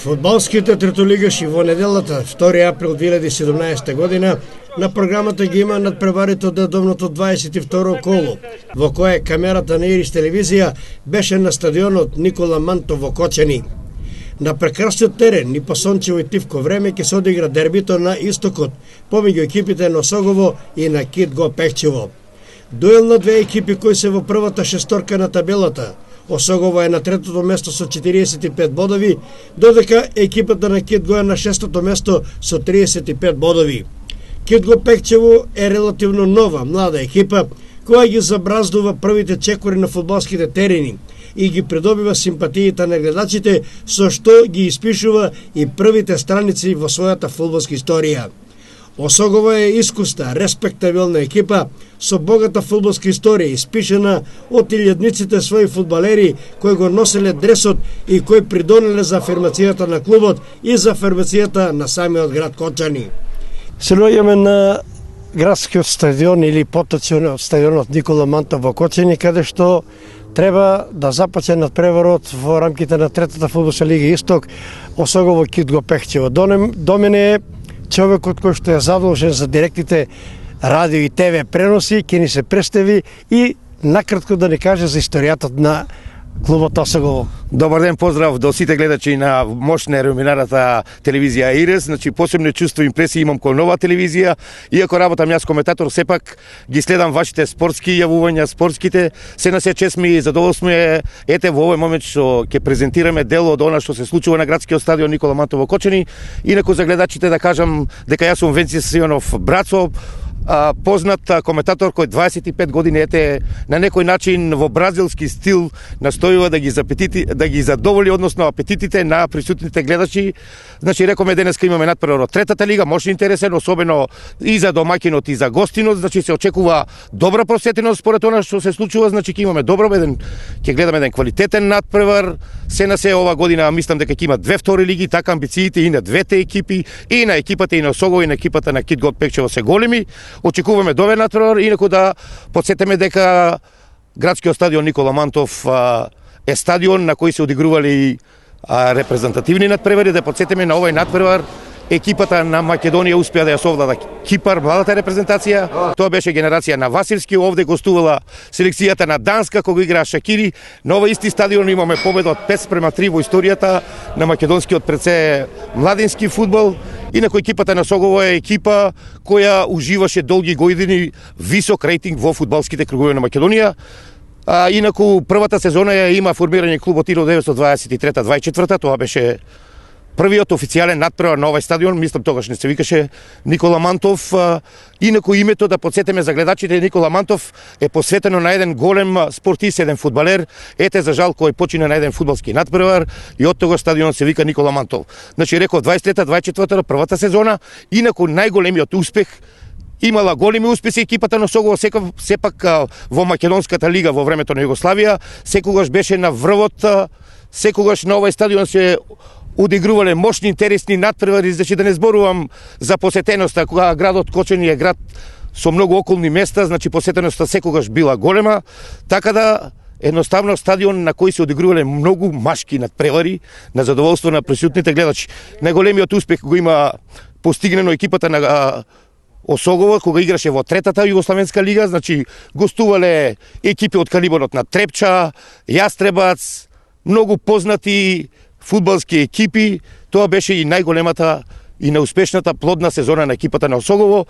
Фудбалските третолигаши во неделата, 2 април 2017 година, на програмата ги има надпреварите од редовното 22 коло, во кое камерата на Ирис телевизија беше на стадионот Никола Мантов во Кочани. На прекрасниот терен и по сончево и тивко време ќе се одигра дербито на истокот помеѓу екипите на Осогово и на Кит Го Пехчево. Дуел на две екипи кои се во првата шесторка на табелата. Осогово е на третото место со 45 бодови, додека екипата на Кит Го е на шестото место со 35 бодови. Кит Го Пехчево е релативно нова, млада екипа, која ги забраздува првите чекори на фудбалските терени и ги придобива симпатиите на гледачите, со што ги испишува и првите страници во својата фудбалска историја. Осогово е искуста, респектабилна екипа со богата фудбалска историја, испишена од илјадниците своји фудбалери кои го носеле дресот и кои придонеле за афирмацијата на клубот и за афирмацијата на самиот град Кочани. Се наоѓаме на градскиот стадион или поточно стадионот Никола Мантов во Кочани, каде што треба да започне надпреварот во рамките на третата фудбалска лига Исток, Осогово Кит Го Пехчево. До мене е човекот кој што е задолжен за директните радио и ТВ преноси, ќе ни се представи и накратко да ни каже за историјата на клубот Осогово. Добар ден, поздрав до сите гледачи на мощна реномираната телевизија Ирис. Значи посебно чувство и импресии имам кон нова телевизија, иако работам јас коментатор, сепак ги следам вашите спортски јавувања, спортските. Се на се чест ми и задоволство е ете во овој момент што ќе презентираме дел од она што се случува на градскиот стадион Никола Мантов во Кочани. Инаку за гледачите да кажам дека јас сум Венци Сионов Брацо, познат коментатор кој 25 години ете на некој начин во бразилски стил настојува да ги задоволи, односно апетитите на присутните гледачи. Значи рекоме денеска имаме надпревар од третата лига, може интересен, особено и за домаќинот и за гостинот, значи се очекува добра посетеност според она што се случува, значи ќе имаме ќе гледаме еден квалитетен надпревар. Се на се ова година мислам дека ќе има две втори лиги, така амбициите и на двете екипи, и на екипата и на Осогово и на екипата на Кит Го Пехчево се големи. Очекуваме добар надпревар, инаку да подсетиме дека градскиот стадион Никола Мантов е стадион на кој се одигрували репрезентативни надпревари. Да подсетиме на овој надпревар екипата на Македонија успеа да ја совлада Кипар, младата репрезентација. Тоа беше генерација на Василски, овде гостувала селекцијата на Данска кога играа Шакири. На овој исти стадион имаме победа од 5:3 во историјата на македонскиот предсе младински фудбал. Инаку екипата на Осогово е екипа која уживаше долги години висок рейтинг во фудбалските кругови на Македонија. Инаку првата сезона ја има формирање клубот 1923-24, тоа беше првиот официјален надпревар на овој стадион, мислам тогаш не се викаше Никола Мантов. Инаку името да подсетиме за гледачите, Никола Мантов е посветено на еден голем спортист, еден фудбалер, ете за жал кој почина на еден фудбалски надпревар и од тогаш стадионот се вика Никола Мантов. Значи реков 23-та, 24-та првата сезона, инаку најголемиот успех имала големи успеси екипата на Осогово сепак во македонската лига во времето на Југославија, секогаш беше на врвот, секогаш на овој стадион се одигрувале мощни интересни надпревари, значи да не зборувам за посетеноста, кога градот Кочани е град со многу околни места, значи посетеноста секогаш била голема, така да едноставно стадион на кој се одигрувале многу машки надпревари на задоволство на присутните гледачи. Најголемиот успех го има постигнено екипата на Осогово кога играше во третата југославенска лига, значи гостувале екипи од калибарот на Трепча, Јастребац, многу познати фудбалски екипи. Тоа беше и најголемата и неуспешната плодна сезона на екипата на Осогово.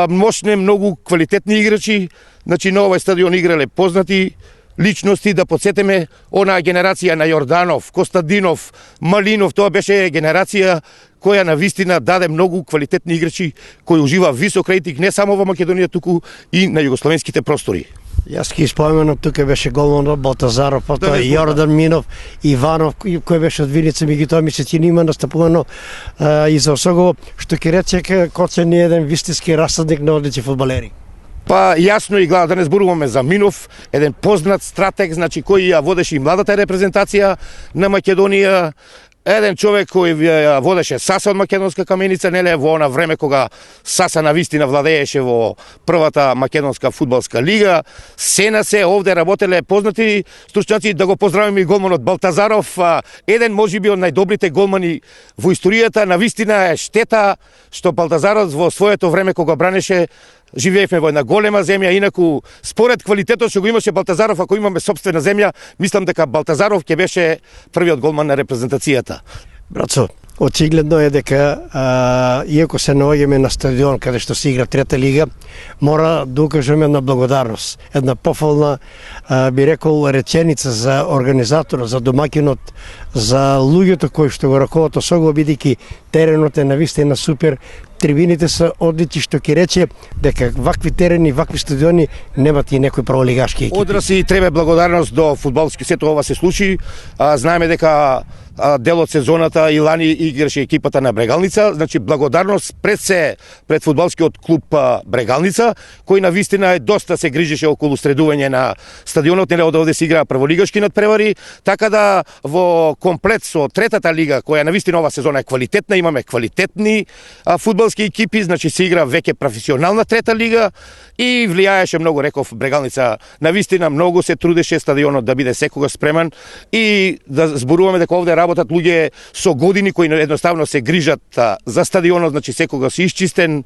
Мощне, многу квалитетни играчи, значи на овој стадион играле познати личности. Да подсетиме онаа генерација на Јорданов, Костадинов, Малинов, тоа беше генерација која на вистина даде многу квалитетни играчи кои ужива висок рейтинг не само во Македонија, туку и на југословенските простори. Јас ки споменам, тука беше голманот Балтазаров, потоа Јордан Минов, Иванов, кој беше од Виница, меѓутоа ми се чини има настапувано и за Осогово, што ќе рече Кочани е еден вистински расадник на одлични фудбалери. Па јасно и глава да не зборуваме за Минов, еден познат стратег, значи кој ја водеше и младата репрезентација на Македонија. еден човек кој водеше Саса од македонска каменица, неле во она време кога Саса навистина владееше во првата македонска фудбалска лига. Се овде работеле познати стручњаци, да го поздравиме и голманот Балтазаров, еден можеби од најдобрите голмани во историјата. Навистина е штета што Балтазаров во своето време кога бранеше, живеевме во една голема земја, инаку според квалитетот што го имаше Балтазаров, ако имаме сопствена земја, мислам дека Балтазаров ќе беше првиот голман на репрезентацијата. Брацо, очигледно е дека иако се наоѓаме на стадион каде што се игра трета лига, мора да укажеме една благодарност, една пофална, би рекол, реченица за организаторот, за домакинот, за луѓето кои што го раковат Осогово, бидејќи теренот е навистина супер, трибините се одлични, што ќе рече дека вакви терени, вакви стадиони немат и некои праволигашки екипи. Одраси треба благодарност до фудбалски, сето ова се случи. Знаеме дека дел од сезоната и лани играше екипата на Брегалница, значи благодарност пред фудбалскиот клуб Брегалница, кој навистина е доста се грижеше околу средување на стадионот, нели овде се играа прволигашки надпревари, така да во комплет со третата лига, која навистина ова сезона е квалитетна, имаме квалитетни фудбалски екипи, значи се игра веќе професионална трета лига и влијаеше многу, реков, Брегалница навистина многу се трудеше стадионот да биде секогаш спреман и да зборуваме дека овде работат луѓе со години кои едноставно се грижат за стадионот, значи секогаш исчистен,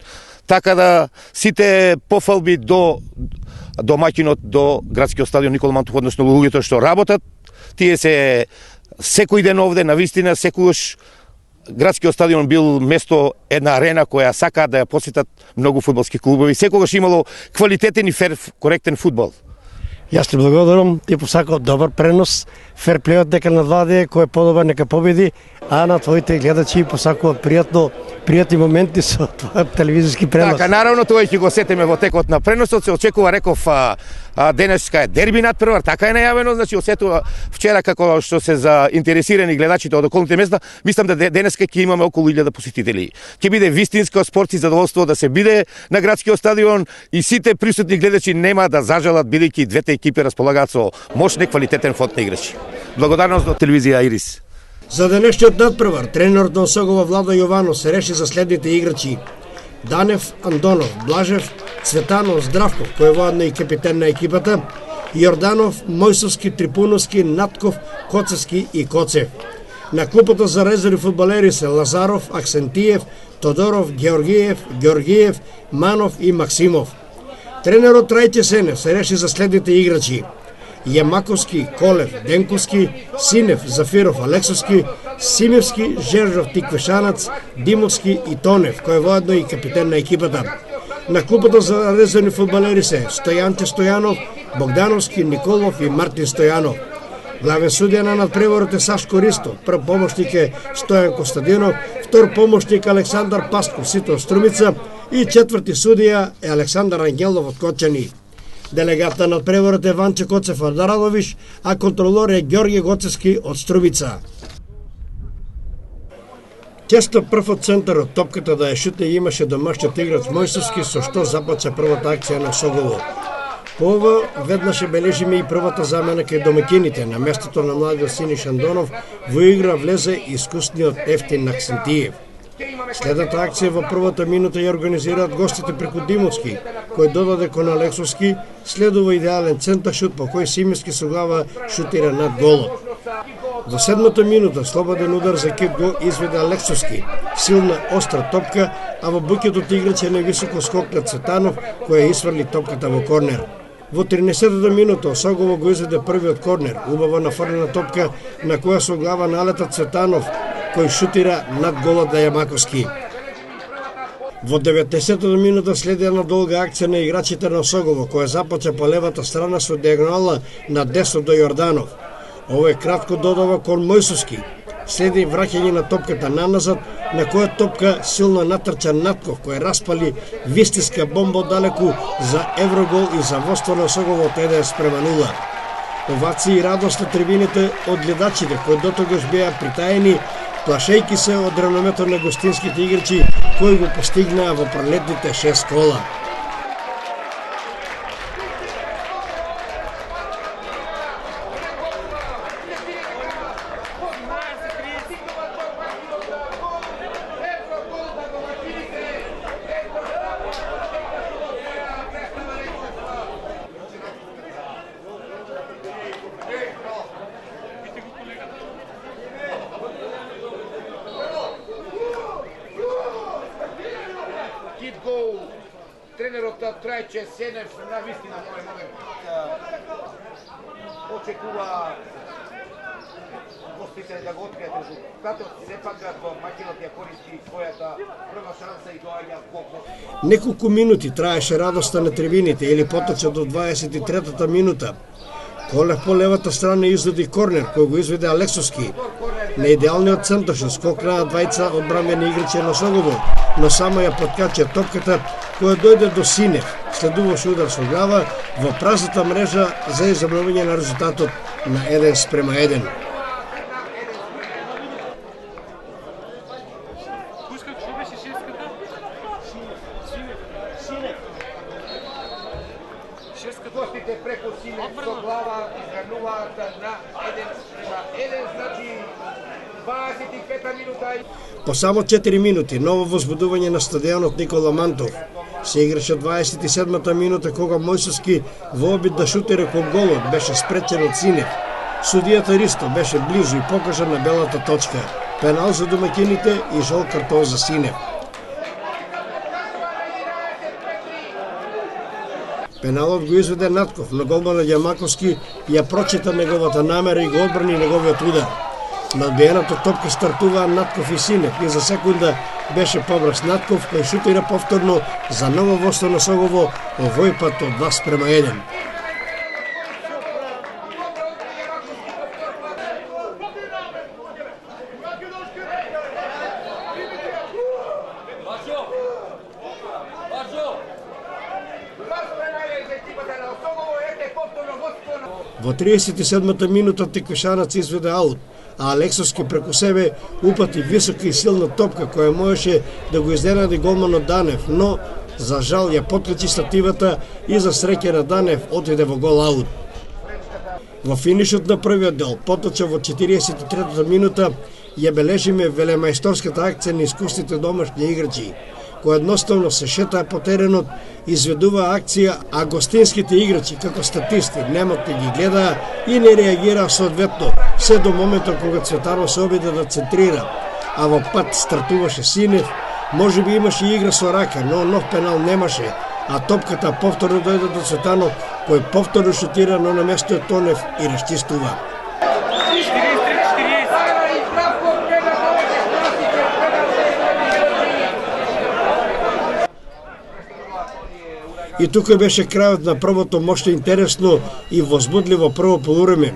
така да сите пофалби до домаќинот, до градскиот стадион Никола Мантов, односно луѓето што работат, тие се секој ден овде, навистина секогаш градскиот стадион бил место, една арена која сакаат да ја посетат многу фудбалски клубови, секогаш имало квалитетен и фер, коректен фудбал. Јас ти благодарам, ти посакал добар пренос, ферплејот дека надвладе, кој е подобар нека победи, а на твоите гледачи посакуват пријатни моменти со твојот телевизиски пренос. Така, наравно тоа ќе го сетиме во текот на преносот, се очекува, реков, денеска е дерби надпревар, така е најавено, значи осетува вчера како што се заинтересирани гледачите од околните места, мислам да денеска ќе имаме околу 1000 посетители. Ќе биде вистинско спорт и задоволство да се биде на градскиот стадион и сите присутни гледачи нема да зажалат, бидејќи двете екипи располагаат со мощен квалитетен фонд на играчи. Благодарност до телевизија Ирис. За денешниот надпревар, тренерот на Осогово Владо Јованов се реши за следните играчи: Данев, Андонов, Блажев, Цветанов, Здравков, кој е воедно и капитен на екипата, Јорданов, Мојсовски, Трипуновски, Натков, Коцевски и Коцев. На клупата за резерви фудбалери се Лазаров, Аксентиев, Тодоров, Георгиев, Манов и Максимов. Тренерот Рајче Сенев се реши за следните играчи: Јамаковски, Колев, Денковски, Синев, Зафиров, Алексовски, Симевски, Жержов, Тиквешанац, Димовски и Тонев, кој е воедно и капитен на екипата. На клупата за резервни фудбалери се Стојанче Стојанов, Богдановски, Николов и Мартин Стојанов. Главен судија на надпреварот е Сашко Ристо, прв помошник е Стојан Костадинов, втор помошник Александар Пастков, сите од Струмица и четврти судија е Александар Ангелов од Кочани. Делегат на надпреварот е Ванче Коцев од Радовиш, а контролор е Ѓорѓе Гоцевски од Струмица. Често прв од центарот топката да ја шутне имаше домашниот играч Мојсовски, со што започна првата акција на Осогово. По ова, веднаш бележиме и првата замена кај домакините. На местото на младиот Синиш Андонов во игра влезе искусниот Ефтин Аксентиев. Следната акција во првата минута ја организираат гостите преку Димовски, кој додаде кон Алексовски, следува идеален центар шут по кој Симевски со глава шутира над голот. Во седмата минута слободен удар за кип го изведе Алексовски, силна остра топка, а во буќетот играч е невисоко скок на Цветанов, која исфрли топката во корнер. Во 13-та минута Осогово го изведе првиот корнер, убаво нафрлена топка на која со глава налета Цветанов, кој шутира над голот на Јамаковски. Во 90-та минута следи една долга акција на играчите на Осогово, која започна по левата страна со диагонала на десно до Јорданов. Овој кратко додава кон Мојсовски. Следи враќање на топката наназад, на која топка силно натрча Натков, кој распали вистинска бомба далеку за еврогол и за водство на Осогово од 1:0. Овации и радост на трибините од гледачите, кои дотогаш беа притаени, плашејки се од реномето на гостинските играчи, кои го постигнаа во пролетните 6 кола. тренерот Трајче Сенев на вистина во овој момент очекува гостите да го откријат резултатот, сепак домаќинот ја користи својата прва шанса и доаѓа во гол. Неколку минути траеше радоста на трибините или поточе до 23-та минута. Колев по левата страна изведи корнер кој го изведе Алексовски. На идеалниот центаршот скокнаа двајца одбранбени играчи на Согово, но само ја подкача топката која дојде до Синев. Следуваше удар со глава во празната мрежа за изравнување на резултатот на 1:1. Гостите преку Синев со глава изравнуваат на 1:1, значи 25 минута. По само 4 минути ново возбудување на стадионот Никола Мантов. Се играше 27-та минута кога Мојсовски во обид да шутира кон голот беше спречен од Синев. Судијата Ристо беше близу и покажа на белата точка. Пенал за домаќините и жол картон за Синев. Пеналот го изведе Натков, но голманот Јамаковски ја прочита неговата намера и го одбрани неговиот удар. На одбиената топка стартуваа Натков и Синев и за секунда беше побрз Натков кој шутира повторно за ново водство на Согово, овој пат од 2:1. Во 37-та минута Теквешанац изведе аут, а Алексовски преку себе упати висока и силна топка која можеше да го изненади голманот Данев, но за жал ја потлечи стативата и за среќа на Данев отиде во гол аут. Во финишот на првиот дел, поточа во 43-та минута, ја бележиме велемајсторската акција на искусните домашни играчи, кои едноставно се шетаа по теренот, изведуваа акција, а гостинските играчи, како статисти, немотни ги гледаа и не реагираа соодветно, се до моментот кога Цветанов се обиде да центрира, а во пат стартуваше Синев, може би имаше игра со рака, но нов пенал немаше, а топката повторно дојде до Цветанов, кој повторно шутира, но на место е Тонев и расчистува. И тука беше крајот на првото мощно интересно и возбудливо прво полувреме,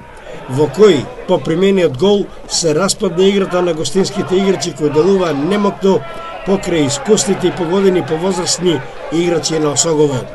во кој, по примениот гол, се распадна играта на гостинските играчи кои делуваа немокно покрај искусните и погодени повозрастни играчи на Осогово.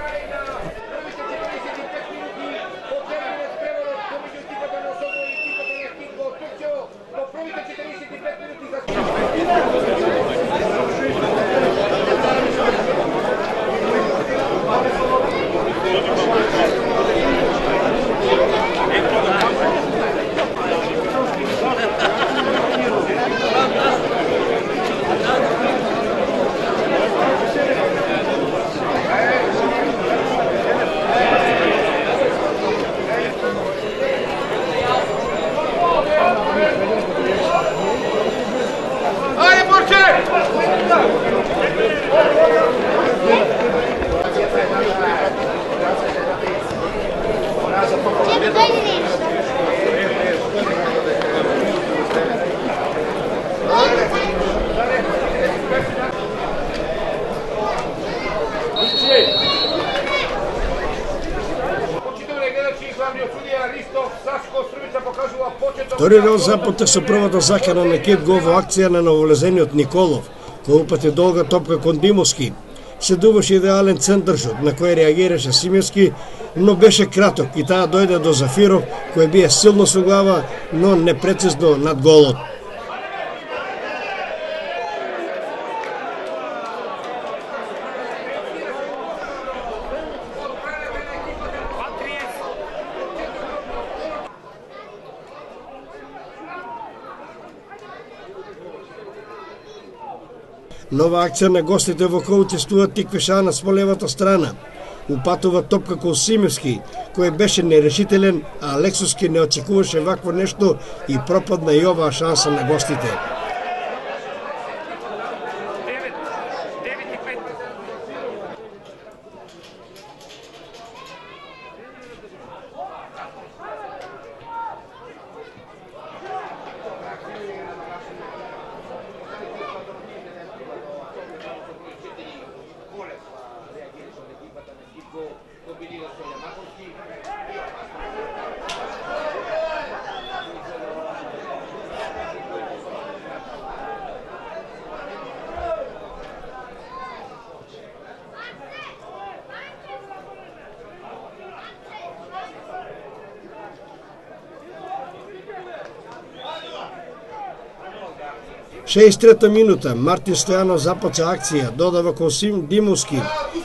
Втори дел започна со првата закана на Кит гол во акција на новолезениот Николов, кој упати долга топка кон Димовски. Следуваше идеален центаршот на кој реагираше Симевски, но беше краток и таа дојде до Зафиров, кој бие силно со глава, но непрецизно над голот. Нова акција на гостите во кој учествува Тиквешанац по левата страна. Упатува топка кон Симевски, кој беше нерешителен, а Алексовски не очекуваше вакво нешто и пропадна и оваа шанса на гостите. 63-та минута, Мартин Стојанов започа акција, додава кон Сим Димовски,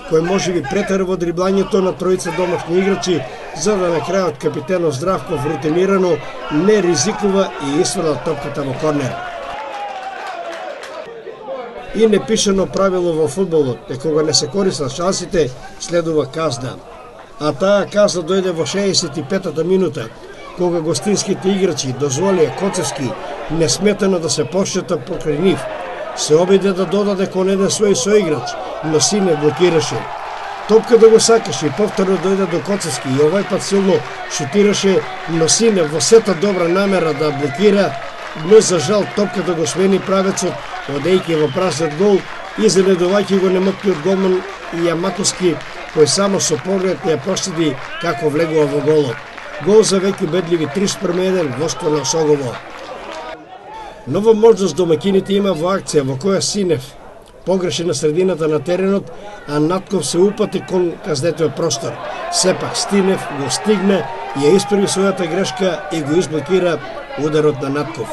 кој можеби претера во дриблањето на тројца домашни играчи, за да на крајот капитенот Здравков рутинирано не ризикува и исфрла топката во корнер. И непишано правило во фудбалот е кога не се користат шансите, следува казна. А таа казна дојде во 65-та минута, кога гостинските играчи дозволија Коцевски несметано да се пошета покрај нив. Се обиде да додаде кон еден свој соиграч, но Сине блокираше. Топката го сакаше и повторно дојде до Коцевски и овој пат силно шутираше, но Сине во сета добра намера да блокира, но за жал топката го смени правецот, одејќи во празнет гол и занедувајќи го немоткиот голман Јамаковски, кој само со поглед ја проследи како влегува во голот. Гол за веќе убедливи 3:1 воштво на Согово. Нова можност домакините има во акција во која Синев погреши на средината на теренот, а Натков се упати кон казнетиот простор. Сепак Стинев го стигна, ја исправи својата грешка и го изблокира ударот на Натков.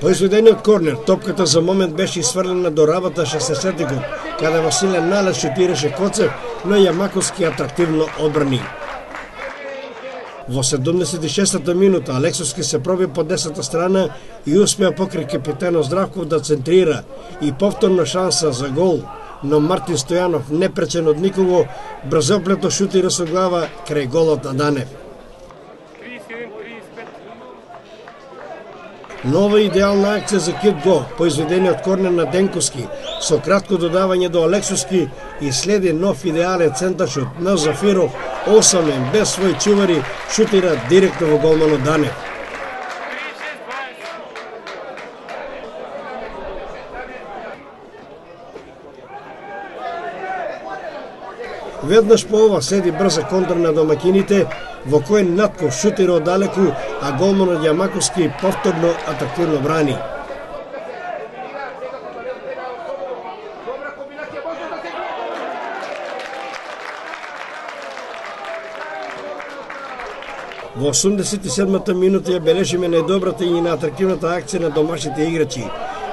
По изведениот корнер, топката за момент беше изфрлена до работа 60-тикот, каде Василен Налев шутираше Коцев, но Јамаковски атрактивно одбрани. Во 76-та минута Алексовски се проби по десната страна и успеа покрај капитенот Здравков да центрира и повторна шанса за гол, но Мартин Стојанов, непречен од никого, брзоплето шутира со глава крај голот на Данев. Нова идеална акција за Кит Го, по изведениот корнер на Денковски, со кратко додавање до Алексовски и следи нов идеален центаршут на Зафиров, осамен, без свој чувари, шутира директно во голманот Данев. Веднаш по ова следи брза контра на домакините, во кој Натков шутира оддалеку, а голманот Јамаковски повторно атрактивно брани. Во 87-та минута ја бележиме најдобрата и најатрактивната акција на домашните играчи,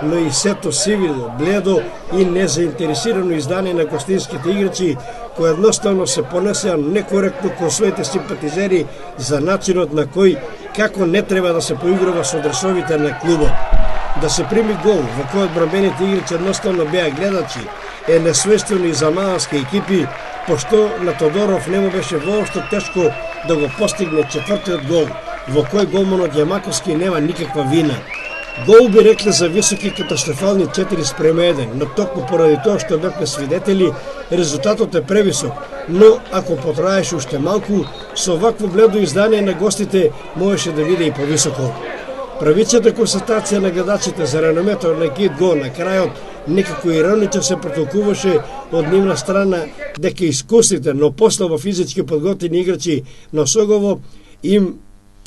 но и сето сивило, бледо и незаинтересирано издание на гостинските играчи, кои едноставно се понесеа некоректно кон своите симпатизери за начинот на кој како не треба да се поигрува со дресовите на клубот. Да се прими гол во кој одбранбените играчи едноставно беа гледачи е несвојствено и за малански екипи, пошто на Тодоров не му беше воопшто тешко да го постигне четвртиот гол, во кој голманот Јамаковски нема никаква вина. Гол би рекле за високи катастрофални 4:1, но токму поради тоа што бевме свидетели, резултатот е превисок, но ако потраеше уште малку, со вакво бледо издание на гостите можеше да биде и повисоко. Правичната констатација на гледачите за реномето на Кит Го на крајот некако иронично се протолкуваше од нивна страна дека искусните, но послабо физички подготвени играчи на Согово им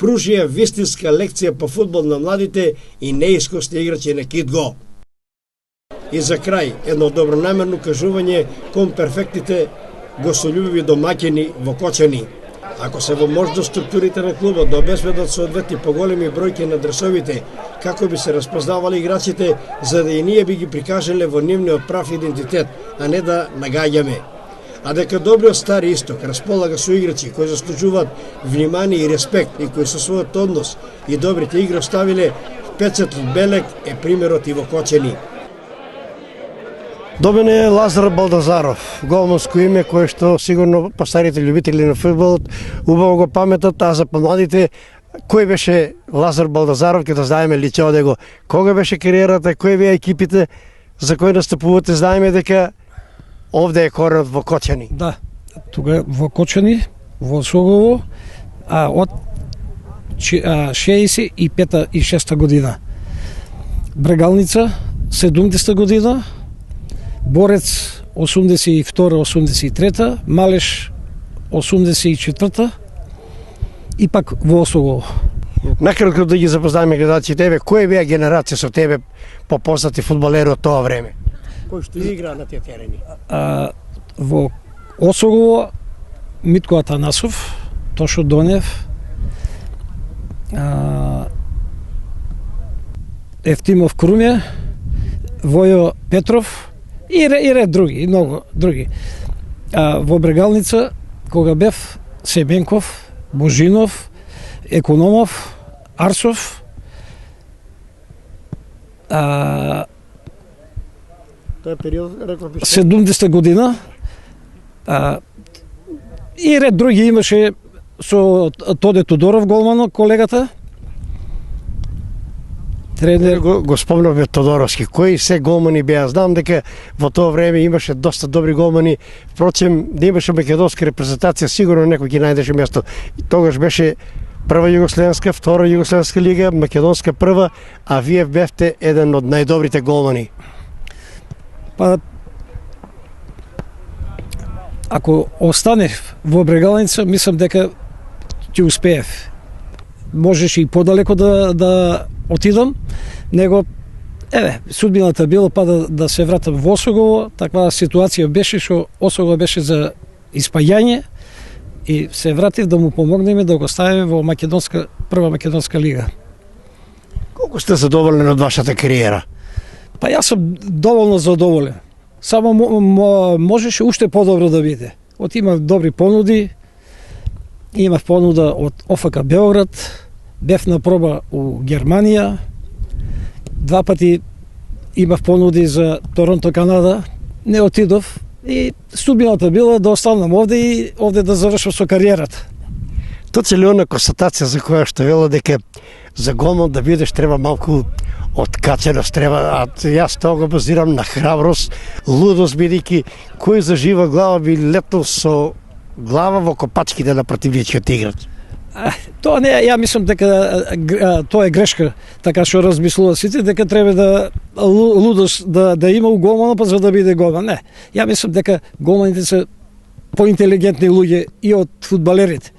пружија вистинска лекција по фудбал на младите и неискусни играчи на Кит Го. И за крај, едно добронамерно кажување кон перфектните гостолюбиви домаќини во Кочани. Ако се во можност структурите на клубот да обезбедат соодветни поголеми бројки на дресовите, како би се распознавали играчите, за да и ние би ги прикажале во нивниот прав идентитет, а не да нагаѓаме. А дека добриот Стари Исток располага со играчи кои заслужуваат внимание и респект и кои со својот однос и добрите игри оставиле печатот белег е примерот и во Кочани. Добен е Лазар Балдазаров, голманско име кое што сигурно по старите љубители на фудбалот убаво го паметат, а за помладите кој беше Лазар Балдазаров, ќе да знаеме личе од него. Кога беше кариерата, кои беа екипите за кои настапувате, знаеме дека овде е коренот во Кочани. Да, тука во Кочани, во Согово, од 65-та и 6-та година. Брегалница, 70-та година, Борец 82-83, Малеш 84-та и пак во Осогово. Накратко да ги запознаеме гледачите, тебе, кој беа генерација со тебе попознати фудбалери од тоа време? Кој што игра на тие терени? Во Осогово Митко Атанасов, Тошо Донев, Евтимов Крумја, Војо Петров и ред други, и многу други. Во Брегалница, кога бев Себенков, Божинов, Економов, Арсов, Тој период, реков би, 70 година, и ред други имаше со Тоде Тодоров голмано, колегата, тренер. го спомнавме Тодоровски. Кои се голмани беа? Знам дека во тоа време имаше доста добри голмани. Впрочем, да имаше македонска репрезентација, сигурно некој ги најдеше место. И тогаш беше прва југословенска, втора југословенска лига, македонска прва, а вие бевте еден од најдобрите голмани. Па, ако останев во Брегалница, мислам дека ќе успеев. Можеше и подалеко да отидам, него судбината било па да се вратам во Осогово. Таква ситуација беше што Осогово беше за испаѓање и се вратив да му помогнеме да го ставиме во прва македонска лига. Колку сте задоволен од вашата кариера? Па јас сум доволно задоволен. Само можеше уште подобро да биде. Имав добри понуди, имав понуда од ОФК Београд, бев на проба у Германија, 2 пати имав понуди за Торонто, Канада, не отидов и судбината била да останам овде и овде да завршам со кариерата. Точи ли она констатација за која што вела дека за голман да бидеш треба малку откаченост, а јас тоа го базирам на храброст, лудост, бидејќи кој за жива глава би летнал со глава во копачките на противничкиот играч? Тоа не, ја мислам дека тоа е грешка, така што размислува сите, дека треба да лудост да има у голмана па за да биде голман. Не, ја мислам дека голманите се поинтелигентни луѓе и од фудбалерите.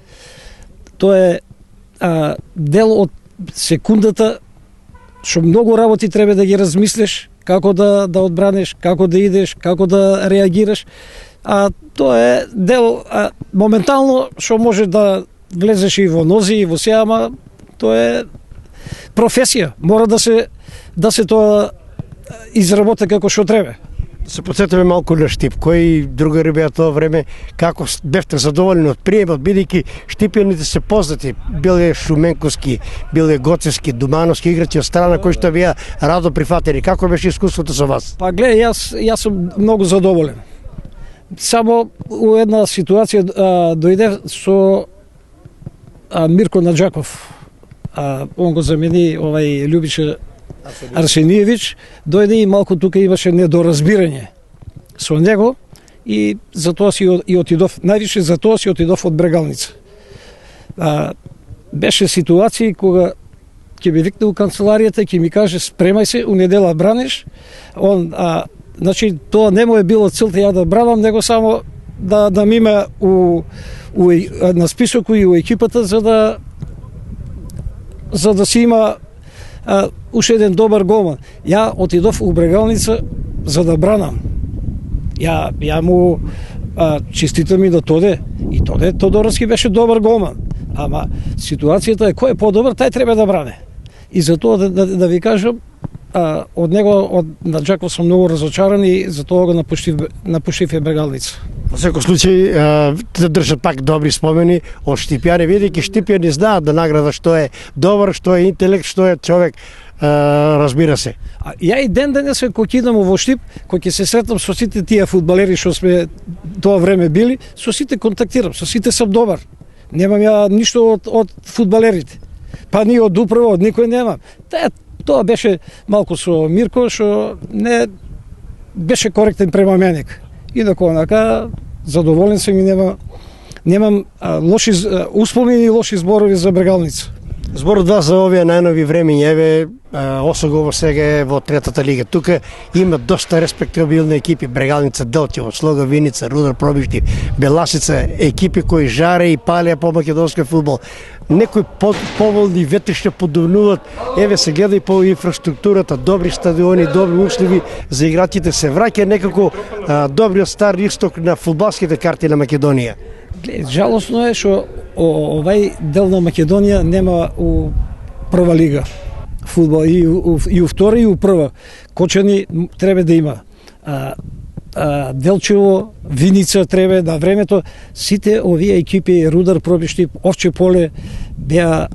Тоа е дел од секундата што многу работи треба да ги размислиш, како да одбраниш, како да идеш, како да реагираш. Тоа е дел моментално што може да влезеш и во нози и во се, ама тоа е професија. Мора да се тоа изработи како што треба. Се подсетиме малку на Штип. Кои другари беа тоа време, како бевте задоволени од приемот, бидејќи штипјаните се познати, биле Шуменковски, биле Гоцевски, Думановски играчи од страна кои што беа радо прифатени. Како беше искуството со вас? Па гледај, јас сум многу задоволен. Само у една ситуација дојде со Мирко Наджаков. Он го замени Љубиша Арсениевич, дојде и малку тука имаше недоразбирање со него и затоа си отидов, највише затоа си отидов од Брегалница. Беше ситуација кога ќе би викне у канцеларијата, ќе ми каже спремај се, у недела браниш. Значи тоа не му е било целта ја да бранам, него само да ми има на список и у екипата за да си има уште еден добар голман. Ја отидов у Брегалница за да бранам. Ја му честитам и да Тоде. И Тоде Тодоровски беше добар голман. Ама ситуацијата е кој е подобар, тај треба да бране. И затоа да ви кажам, од него, од Наджаков сум многу разочаран и затоа го напуштив Брегалница. Во секој случај, да држат пак добри спомени од Штипјани, бидејќи Штипјани знаат да награда што е добар, што е интелект, што е човек, разбира се. Ја и ден денес кога ќе идам во Штип, кога ќе се сретам со сите тие фудбалери што сме тоа време били, со сите контактирам, со сите сум добар. Немам ја ништо од фудбалерите. Па ни од управа, од никој немам. Тоа беше малку со Мирко, што не беше коректен према мене. Инаку онака задоволен сум и немам лоши успомени и лоши зборови за Брегалница. Зборот за овие најнови времиња, еве Осогово сега е во третата лига. Тука има доста респектабилни екипи, Брегалница, Делчево, Слога, Виница, Рудар, Пробишти, Беласица, екипи кои жаре и палеа по македонски фудбал. Некои поволни ветри што подобнуваат. Еве се гледа и по инфраструктурата, добри стадиони, добри услови за играчите, се враќа некако добриот стар исток на фудбалските карти на Македонија. Жалосно е што овај дел на Македонија нема у прва лига. фудбал и у втора и у прва. Кочани треба да има. Делчево, Виница треба на времето. Сите овие екипи, Рудар, Пробишти, Овче поле, беа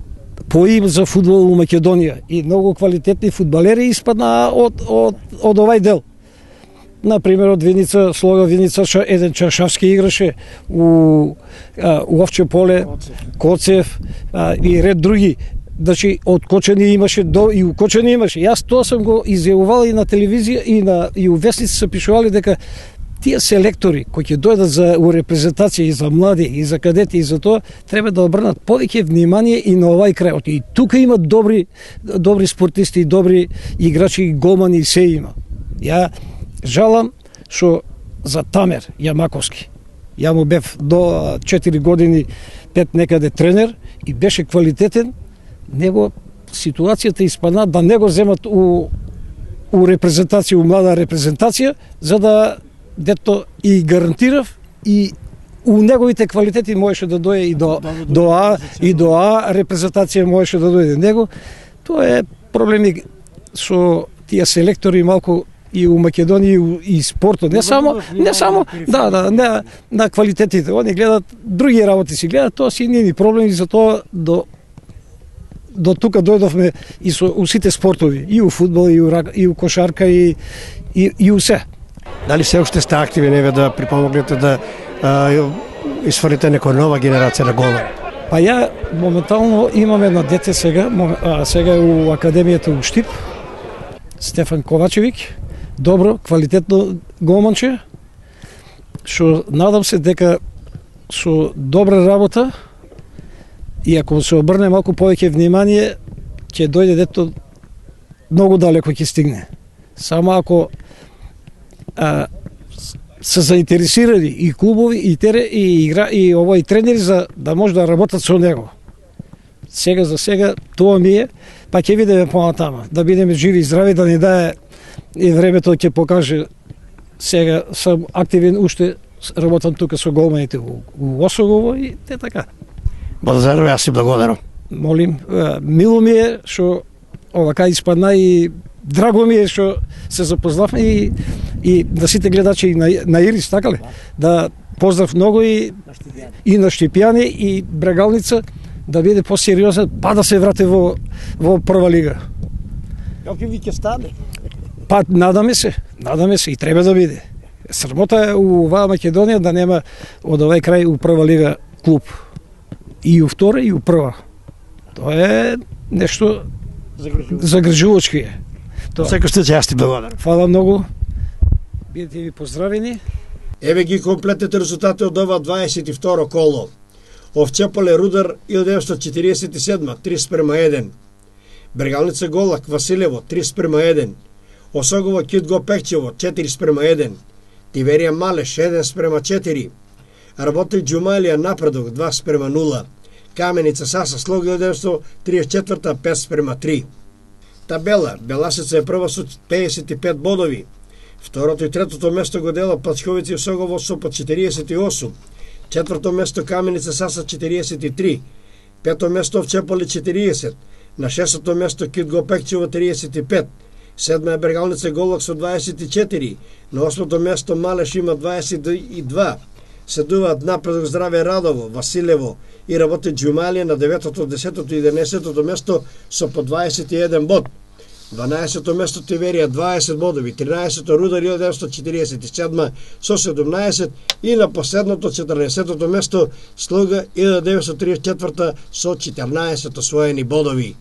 поим за фудбал у Македонија и многу квалитетни фудбалери испаднаа од овај дел. Например, од Виница, Слога Виница, еден Чаршавски играше у Овче поле, Коцев и ред други. Значи, од Кочани имаше, и у Кочани имаше. Јас тоа сум го изјавувал и на телевизија, и у вестници се пишували дека тие селектори кои ќе дојдат за у репрезентација и за млади, и за кадети, и за тоа, треба да обрнат повеќе внимание и на овај крај. И тука има добри спортисти, добри играчи, и голмани, и се има. Ја жалам што за Тамер Јамаковски. Ја му бев до 4 години, 5 некаде тренер и беше квалитетен. Него ситуацијата испадна да не го земат у репрезентација, у млада репрезентација, за да дето и гарантирав и у неговите квалитети можеше да дојде и до А репрезентација можеше да дојде него. Тоа е проблеми со тие селектори малку и у Македонија и спортот, не само на квалитетите. Они гледат други работи, си гледат, тоа си нивни проблеми, затоа до тука дојдовме и со сите спортови, и у фудбал, и у кошарка, и у се. Дали се уште сте активни, еве да припомогнете да изфрлите некоја нова генерација на голмани? Па ја моментално имам едно дете сега, сега е у Академијата у Штип, Стефан Ковачевик, добро, квалитетно голманче, што надам се дека со добра работа и ако се обрне малку повеќе внимание, ќе дојде дето многу далеко ќе стигне. Само ако се заинтересирани и клубови, и овој тренери за да може да работат со него. Сега за сега тоа ми е, па ќе видиме понатаму, да бидеме живи и здрави, да ни дае и времето ќе покаже. Сега сум активен уште, работам тука со голманите у Осогово и те така. Благодарам, јас си благодарам. Молим, мило ми е што овака испадна и драго ми е што се запознавме и да сите гледачи на Ирис, така ли? Да поздрав многу и на Штипјани и Брегалница, да биде посериозен, па да се врати во прва лига. Како ви ќе стане? Па надаме се и треба да биде. Срамота е у оваа Македонија да нема од овај крај у прва лига клуб. И у втора, и у прва. Тоа е нешто загрижувачки е. Секој случај, јас ти благодарам. Фала многу. Бидете ви поздравени. Еве ги комплетните резултати од ова 22 коло. Овчеполе Рудар 1947 3:1. Брегалница Голак Василево 3:1. Осогово Китго Пехчево 4:1. Тиверија Малеш 1:4. Работи Џумалија Напредок 2:0. Каменица Саса Слога 1934 5:3. Табела Беласица е прва со 55 бодови. Второто и третото место го дела Пачковици и Согово со по 48. Четврто место Каменица Саса 43. Пето место Овчеполе 40. На шестото место Китго Пекчево 35. Седма е Брегалница Голак со 24. На осмото место Малеш има 22. Седуваат Напредок Здраве Радово, Василево и Работи Џумалија на 9-то, 10-то и 11-то место со по 21 бод. 12-то место Тиверија 20 бодови, 13-то Рудар 1947 со 17 и на последното 14-то место Слуга 1934 со 14 освоени бодови.